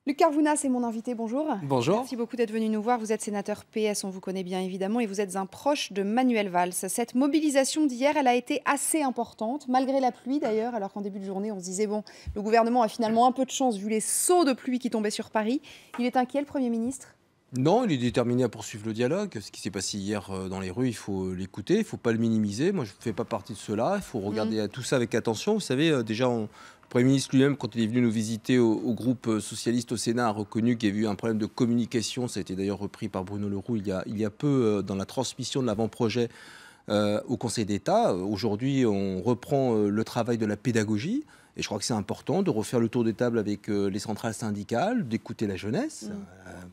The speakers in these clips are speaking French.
Luc Carvounas est mon invité, bonjour. Bonjour. Merci beaucoup d'être venu nous voir. Vous êtes sénateur PS, on vous connaît bien évidemment, et vous êtes un proche de Manuel Valls. Cette mobilisation d'hier, elle a été assez importante, malgré la pluie d'ailleurs, alors qu'en début de journée, on se disait, bon, le gouvernement a finalement un peu de chance vu les seaux de pluie qui tombaient sur Paris. Il est inquiet, le Premier ministre ? Non, il est déterminé à poursuivre le dialogue. Ce qui s'est passé hier dans les rues, il faut l'écouter, il ne faut pas le minimiser. Moi, je ne fais pas partie de cela. Il faut regarder tout ça avec attention. Vous savez, déjà, le Premier ministre lui-même, quand il est venu nous visiter au groupe socialiste au Sénat, a reconnu qu'il y avait eu un problème de communication. Ça a été d'ailleurs repris par Bruno Le Roux il y a peu dans la transmission de l'avant-projet au Conseil d'État. Aujourd'hui, on reprend le travail de la pédagogie. Et je crois que c'est important de refaire le tour des tables avec les centrales syndicales, d'écouter la jeunesse.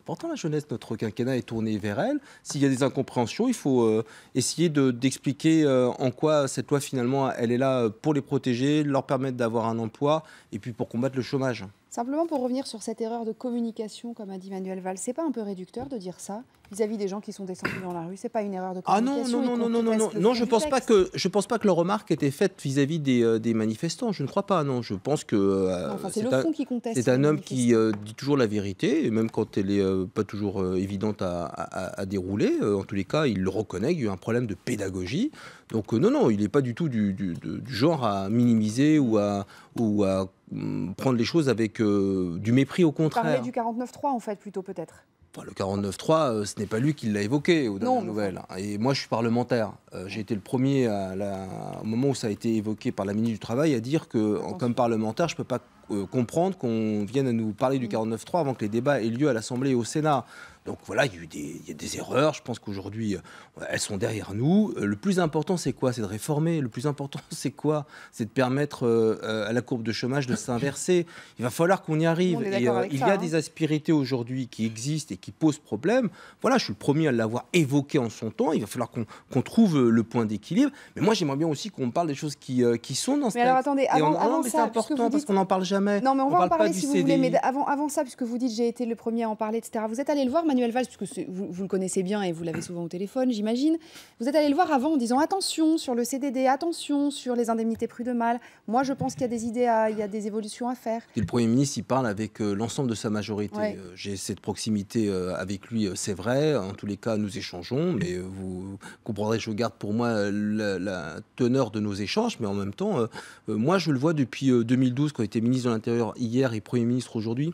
Pourtant, la jeunesse, notre quinquennat est tourné vers elle. S'il y a des incompréhensions, il faut essayer d'expliquer en quoi cette loi, finalement, elle est là pour les protéger, leur permettre d'avoir un emploi et puis pour combattre le chômage. Simplement pour revenir sur cette erreur de communication, comme a dit Manuel Valls, c'est pas un peu réducteur de dire ça vis-à-vis des gens qui sont descendus dans la rue? C'est pas une erreur de communication? Non, je pense pas que la remarque était faite vis-à-vis des manifestants. Je ne crois pas, non. Je pense que c'est le fond qui conteste. c'est un homme qui dit toujours la vérité, et même quand elle est pas toujours évidente à dérouler. En tous les cas, il le reconnaît, il y a eu un problème de pédagogie. Donc non, il n'est pas du tout du genre à minimiser ou à prendre les choses avec du mépris, au contraire. Parler du 49.3 en fait, plutôt peut-être. Enfin, le 49.3, ce n'est pas lui qui l'a évoqué aux dernières nouvelles. Et moi, je suis parlementaire. J'ai été le premier, au moment où ça a été évoqué par la ministre du Travail, à dire que, comme parlementaire, je ne peux pas comprendre qu'on vienne à nous parler du 49.3 avant que les débats aient lieu à l'Assemblée et au Sénat. Donc voilà, il y a des erreurs. Je pense qu'aujourd'hui, elles sont derrière nous. Le plus important, c'est quoi? C'est de réformer. Le plus important, c'est quoi? C'est de permettre à la courbe de chômage de s'inverser. Il va falloir qu'on y arrive. Et il y a des aspérités aujourd'hui qui existent et qui posent problème. Voilà, je suis le premier à l'avoir évoqué en son temps. Il va falloir qu'on trouve le point d'équilibre. Mais moi, j'aimerais bien aussi qu'on parle des choses qui sont dans ce texte. Mais alors attendez, avant ça, c'est important parce qu'on n'en parle jamais. Non, mais on va en parler si vous voulez. Mais avant ça, puisque vous dites j'ai été le premier à en parler, etc. Vous êtes allé le voir, Manuel Valls, puisque vous le connaissez bien et vous l'avez souvent au téléphone, j'imagine. Vous êtes allé le voir avant en disant attention sur le CDD, attention sur les indemnités prud'homales. Moi, je pense qu'il y a des idées, il y a des évolutions à faire. Et le Premier ministre, il parle avec l'ensemble de sa majorité. Ouais. J'ai cette proximité avec lui, c'est vrai. En tous les cas, nous échangeons, mais vous comprendrez, je garde pour moi la teneur de nos échanges. Mais en même temps, moi, je le vois depuis 2012, quand il était ministre de l'Intérieur hier et Premier ministre aujourd'hui.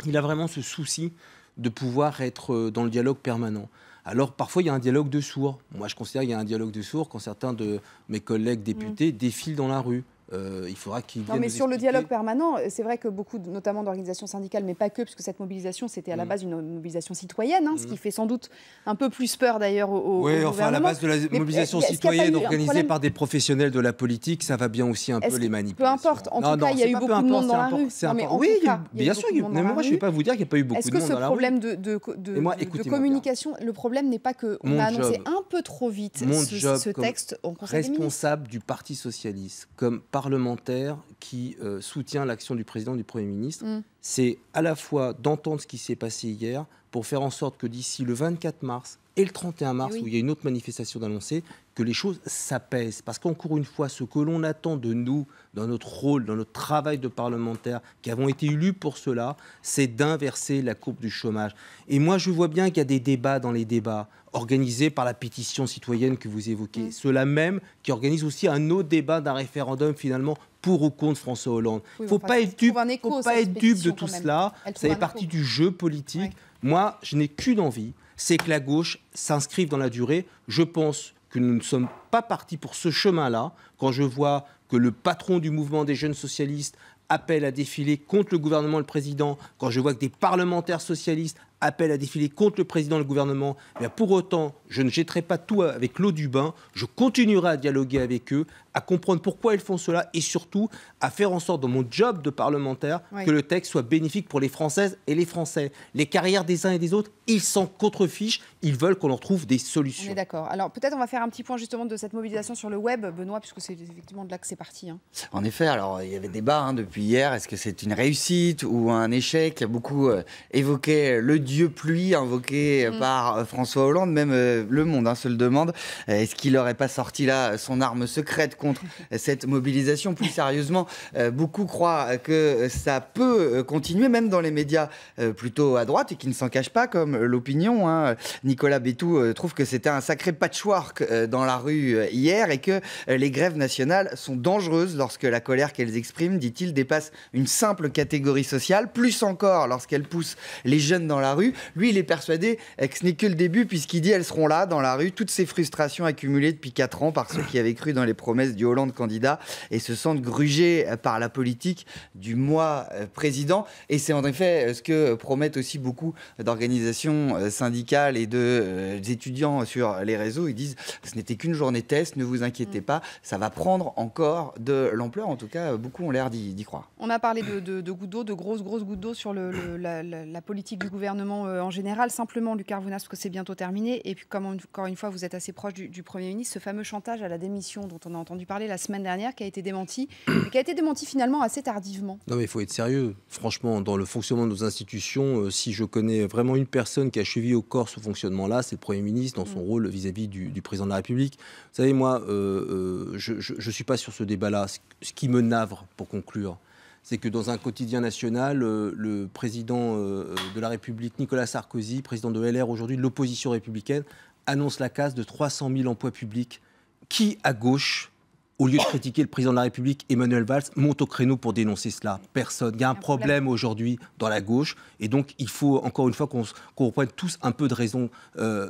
Il a vraiment ce souci de pouvoir être dans le dialogue permanent. Alors, parfois, il y a un dialogue de sourds. Moi, je considère qu'il y a un dialogue de sourds quand certains de mes collègues députés défilent dans la rue. Il faudra qu'ils viennent. Non, mais nous sur le expliquer. dialogue permanent, c'est vrai que beaucoup, notamment d'organisations syndicales, mais pas que, puisque cette mobilisation, c'était à la base une mobilisation citoyenne, ce qui fait sans doute un peu plus peur d'ailleurs au Oui, gouvernement. enfin, à la base de la mobilisation citoyenne organisée par des professionnels de la politique, ça va bien aussi un peu les manipulations. Peu importe, en tout cas, il y a eu beaucoup de monde dans la rue. Oui, bien sûr, mais moi, je ne vais pas vous dire qu'il n'y a pas eu beaucoup de monde dans la rue. Est-ce que ce problème de communication, le problème n'est pas qu'on a annoncé un peu trop vite ce texte en Conseil des ministres? Responsable du Parti socialiste, comme parlementaire qui soutient l'action du président, du Premier ministre, c'est à la fois d'entendre ce qui s'est passé hier pour faire en sorte que d'ici le 24 mars et le 31 mars, où il y a une autre manifestation d'annoncer, que les choses s'apaisent. Parce qu'encore une fois, ce que l'on attend de nous, dans notre rôle, dans notre travail de parlementaire, qui avons été élus pour cela, c'est d'inverser la courbe du chômage. Et moi, je vois bien qu'il y a des débats dans les débats, organisés par la pétition citoyenne que vous évoquez. Ceux-là même qui organisent aussi un autre débat d'un référendum, finalement, pour ou contre François Hollande. Il ne faut pas être dupe de tout cela. Ça fait partie du jeu politique. Ouais. Moi, je n'ai qu'une envie, c'est que la gauche s'inscrive dans la durée. Je pense que nous ne sommes pas partis pour ce chemin-là. Quand je vois que le patron du mouvement des jeunes socialistes appelle à défiler contre le gouvernement et le président, quand je vois que des parlementaires socialistes appellent à défiler contre le président et le gouvernement, mais pour autant, je ne jetterai pas tout avec l'eau du bain, je continuerai à dialoguer avec eux, à comprendre pourquoi ils font cela et surtout à faire en sorte, dans mon job de parlementaire, que le texte soit bénéfique pour les Françaises et les Français. Les carrières des uns et des autres, ils s'en contrefichent, ils veulent qu'on leur trouve des solutions. On est d'accord. Alors peut-être on va faire un petit point justement de cette mobilisation sur le web, Benoît, puisque c'est effectivement de là que c'est parti. En effet, alors il y avait débat depuis depuis hier. Est-ce que c'est une réussite ou un échec? Beaucoup évoqué le dieu pluie invoqué par François Hollande. Même Le Monde se le demande. Est-ce qu'il n'aurait pas sorti là son arme secrète contre cette mobilisation? Plus sérieusement, beaucoup croient que ça peut continuer, même dans les médias plutôt à droite et qui ne s'en cachent pas, comme l'Opinion. Nicolas Bétou trouve que c'était un sacré patchwork dans la rue hier et que les grèves nationales sont dangereuses lorsque la colère qu'elles expriment, dit-il, dépasse une simple catégorie sociale, plus encore lorsqu'elles poussent les jeunes dans la rue. Lui, il est persuadé que ce n'est que le début, puisqu'il dit elles seront là dans la rue, toutes ces frustrations accumulées depuis 4 ans par ceux qui avaient cru dans les promesses du Hollande candidat et se sentent grugés par la politique du moi président. Et c'est en effet ce que promettent aussi beaucoup d'organisations syndicales et d'étudiants sur les réseaux. Ils disent ce n'était qu'une journée test, ne vous inquiétez pas, ça va prendre encore de l'ampleur. En tout cas, beaucoup ont l'air d'y croire. On a parlé de gouttes d'eau, de grosses gouttes d'eau sur la politique du gouvernement en général. Simplement, Luc Arvounas, parce que c'est bientôt terminé. Et puis, comme encore une fois, vous êtes assez proche du Premier ministre, ce fameux chantage à la démission dont on a entendu parler la semaine dernière, qui a été démenti, mais qui a été démenti finalement assez tardivement. Non, mais il faut être sérieux. Franchement, dans le fonctionnement de nos institutions, si je connais vraiment une personne qui a chevillé au corps ce fonctionnement-là, c'est le Premier ministre dans son rôle vis-à-vis du président de la République. Vous savez, moi, je ne suis pas sur ce débat-là. Ce qui me navre, pour conclure, c'est que dans un quotidien national, le président de la République, Nicolas Sarkozy, président de LR aujourd'hui, de l'opposition républicaine, annonce la casse de 300 000 emplois publics. Qui, à gauche, au lieu de critiquer le président de la République, Emmanuel Valls, monte au créneau pour dénoncer cela? Personne. Il y a un problème aujourd'hui dans la gauche. Et donc, il faut, encore une fois, qu'on reprenne tous un peu de raison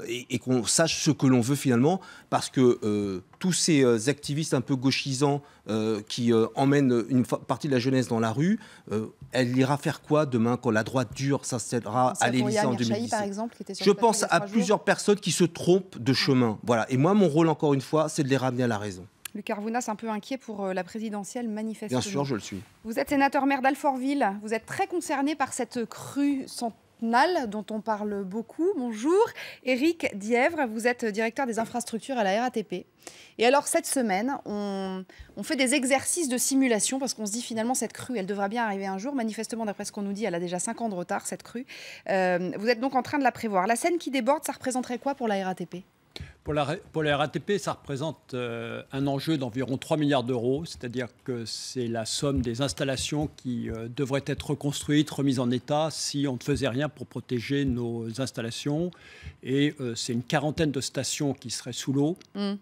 et qu'on sache ce que l'on veut finalement. Parce que tous ces activistes un peu gauchisants qui emmènent une partie de la jeunesse dans la rue, elle ira faire quoi demain quand la droite dure s'installera à l'Élysée en 2017 par exemple, qui était sur Je pense à plusieurs personnes qui se trompent de chemin. Voilà. Et moi, mon rôle, encore une fois, c'est de les ramener à la raison. Luc Arvounas, un peu inquiet pour la présidentielle, manifestement. Bien sûr, je le suis. Vous êtes sénateur-maire d'Alfortville. Vous êtes très concerné par cette crue centenale dont on parle beaucoup. Bonjour. Éric Dièvre, vous êtes directeur des infrastructures à la RATP. Et alors, cette semaine, on fait des exercices de simulation parce qu'on se dit finalement, cette crue, elle devra bien arriver un jour. Manifestement, d'après ce qu'on nous dit, elle a déjà 5 ans de retard, cette crue. Vous êtes donc en train de la prévoir. La Seine qui déborde, ça représenterait quoi pour la RATP ? Pour la RATP, ça représente un enjeu d'environ 3 milliards d'euros, c'est-à-dire que c'est la somme des installations qui devraient être reconstruites, remises en état si on ne faisait rien pour protéger nos installations. Et c'est une quarantaine de stations qui seraient sous l'eau.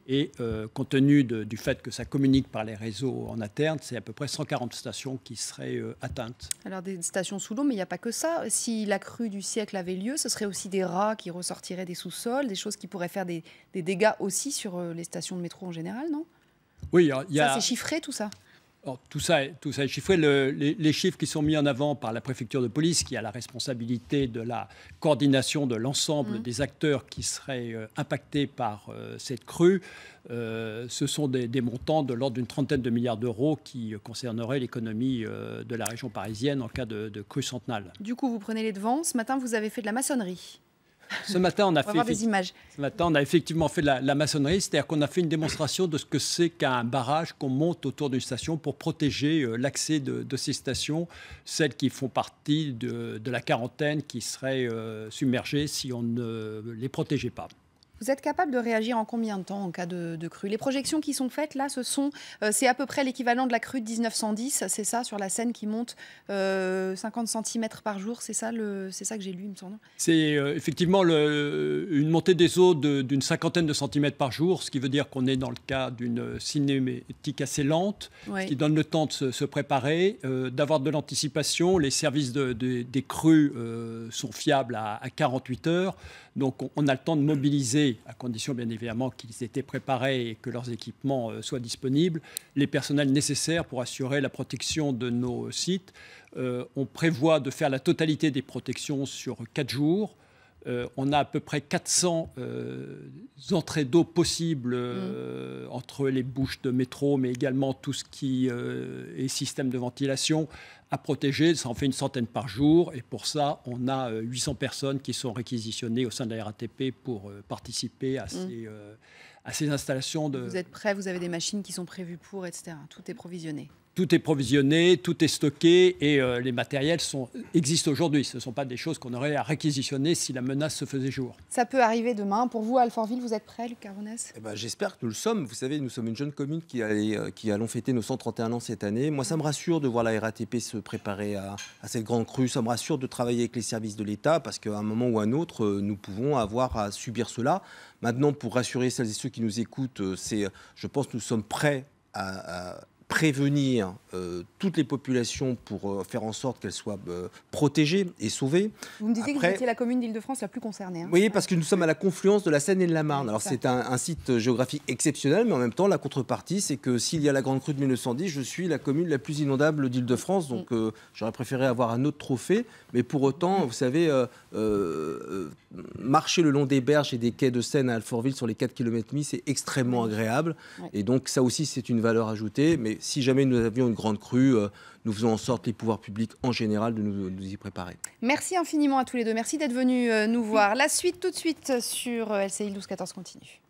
Et compte tenu du fait que ça communique par les réseaux en interne, c'est à peu près 140 stations qui seraient atteintes. Alors des stations sous l'eau, mais il n'y a pas que ça. Si la crue du siècle avait lieu, ce serait aussi des rats qui ressortiraient des sous-sols, des choses qui pourraient faire des dégâts aussi sur les stations de métro en général, non? Oui, ça c'est chiffré tout ça? Alors, tout ça est chiffré. Les chiffres qui sont mis en avant par la préfecture de police, qui a la responsabilité de la coordination de l'ensemble des acteurs qui seraient impactés par cette crue, ce sont des montants de l'ordre d'une trentaine de milliards d'euros qui concerneraient l'économie de la région parisienne en cas de crue centenale. Du coup, vous prenez les devants. Ce matin, vous avez fait de la maçonnerie. Ce matin, on a effectivement fait de la maçonnerie, c'est-à-dire qu'on a fait une démonstration de ce que c'est qu'un barrage qu'on monte autour d'une station pour protéger l'accès de ces stations, celles qui font partie de la quarantaine qui seraient submergées si on ne les protégeait pas. Vous êtes capable de réagir en combien de temps en cas de crue? Les projections qui sont faites là, c'est à peu près l'équivalent de la crue de 1910, c'est ça, sur la Seine qui monte 50 cm par jour, c'est ça que j'ai lu, il me semble. C'est effectivement une montée des eaux d'une cinquantaine de centimètres par jour, ce qui veut dire qu'on est dans le cas d'une cinématique assez lente, ce qui donne le temps de se préparer, d'avoir de l'anticipation. Les services des crues sont fiables à 48 heures. Donc on a le temps de mobiliser, à condition bien évidemment qu'ils étaient préparés et que leurs équipements soient disponibles, les personnels nécessaires pour assurer la protection de nos sites. On prévoit de faire la totalité des protections sur 4 jours. On a à peu près 400 entrées d'eau possibles entre les bouches de métro, mais également tout ce qui est système de ventilation à protéger. Ça en fait une centaine par jour. Et pour ça, on a 800 personnes qui sont réquisitionnées au sein de la RATP pour participer à ces installations. Vous êtes prêts, vous avez des machines qui sont prévues pour, etc. Tout est provisionné. tout est provisionné, tout est stocké et les matériels existent aujourd'hui. Ce ne sont pas des choses qu'on aurait à réquisitionner si la menace se faisait jour. Ça peut arriver demain. Pour vous, à Alfortville, vous êtes prêt, Luc Caronès? J'espère que nous le sommes. Vous savez, nous sommes une jeune commune qui allons fêter nos 131 ans cette année. Moi, ça me rassure de voir la RATP se préparer à cette grande crue. Ça me rassure de travailler avec les services de l'État parce qu'à un moment ou à un autre, nous pouvons avoir à subir cela. Maintenant, pour rassurer celles et ceux qui nous écoutent, je pense que nous sommes prêts à prévenir toutes les populations pour faire en sorte qu'elles soient protégées et sauvées. Vous me disiez que vous étiez la commune d'Île-de-France la plus concernée. Oui, parce que nous sommes à la confluence de la Seine et de la Marne. Alors c'est un site géographique exceptionnel, mais en même temps, la contrepartie, c'est que s'il y a la grande crue de 1910, je suis la commune la plus inondable d'Île-de-France. Donc j'aurais préféré avoir un autre trophée. Mais pour autant, vous savez, marcher le long des berges et des quais de Seine à Alfortville sur les 4,5 km, c'est extrêmement agréable. Et donc ça aussi, c'est une valeur ajoutée. Mais si jamais nous avions une grande crue, nous faisons en sorte, les pouvoirs publics en général, de nous y préparer. Merci infiniment à tous les deux. Merci d'être venus nous voir. La suite tout de suite sur LCI 12-14 continue.